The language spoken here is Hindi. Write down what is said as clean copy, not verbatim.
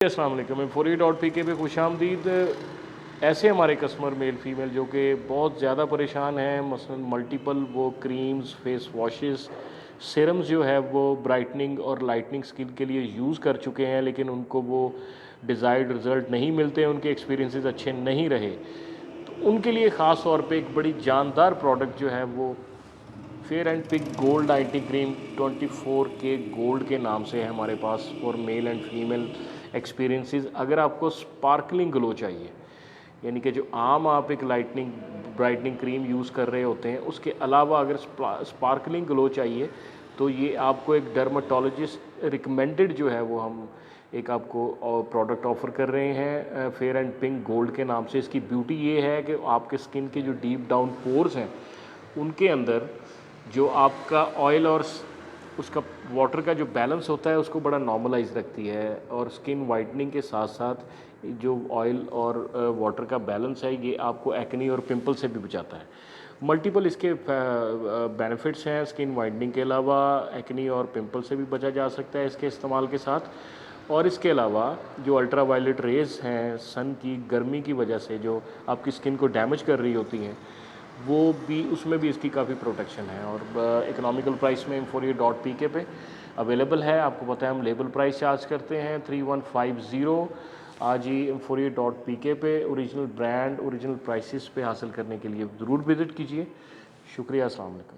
अस्सलाम वालेकुम। Euphoria.pk पे खुशामदीद। ऐसे हमारे कस्टमर मेल फ़ीमेल जो कि बहुत ज़्यादा परेशान हैं, मसलन मल्टीपल वो क्रीम्स, फेस वॉशेस, सीरम्स जो है वो ब्राइटनिंग और लाइटनिंग स्किन के लिए यूज़ कर चुके हैं, लेकिन उनको वो डिज़ायर्ड रिज़ल्ट नहीं मिलते, उनके एक्सपीरियंसेस अच्छे नहीं रहे। तो उनके लिए ख़ास तौर पे एक बड़ी जानदार प्रोडक्ट जो है वो fair and pick gold IT cream 24K gold के नाम से है हमारे पास for male and female experiences. अगर आपको स्पार्कलिंग ग्लो चाहिए, यानी कि जो आम आप एक लाइटनिंग ब्राइटनिंग क्रीम यूज़ कर रहे होते हैं, उसके अलावा अगर स्पार्कलिंग ग्लो चाहिए तो ये आपको एक डर्माटोलॉजिस्ट रिकमेंडेड जो है वो हम एक आपको प्रोडक्ट ऑफ़र कर रहे हैं फेयर एंड पिंक गोल्ड के नाम से। इसकी ब्यूटी ये है कि आपके स्किन के जो डीप डाउन पोर्स हैं उनके अंदर जो आपका ऑयल और उसका वाटर का जो बैलेंस होता है उसको बड़ा नॉर्मलाइज रखती है, और स्किन वाइटनिंग के साथ साथ जो ऑयल और वाटर का बैलेंस है ये आपको एक्नी और पिंपल से भी बचाता है। मल्टीपल इसके बेनिफिट्स हैं। स्किन वाइटनिंग के अलावा एक्नी और पिंपल से भी बचा जा सकता है इसके इस्तेमाल के साथ। और इसके अलावा जो अल्ट्रा वायलेट रेज़ हैं सन की गर्मी की वजह से जो आपकी स्किन को डैमेज कर रही होती हैं, वो भी उसमें भी इसकी काफ़ी प्रोटेक्शन है। और इकोनॉमिकल प्राइस में Euphoria.pk पे अवेलेबल है। आपको पता है हम लेबल प्राइस चार्ज करते हैं 3150। आज ही Euphoria.pk पे ओरिजिनल ब्रांड ओरिजिनल प्राइसेस पे हासिल करने के लिए ज़रूर विज़िट कीजिए। शुक्रिया। अस्सलाम वालेकुम।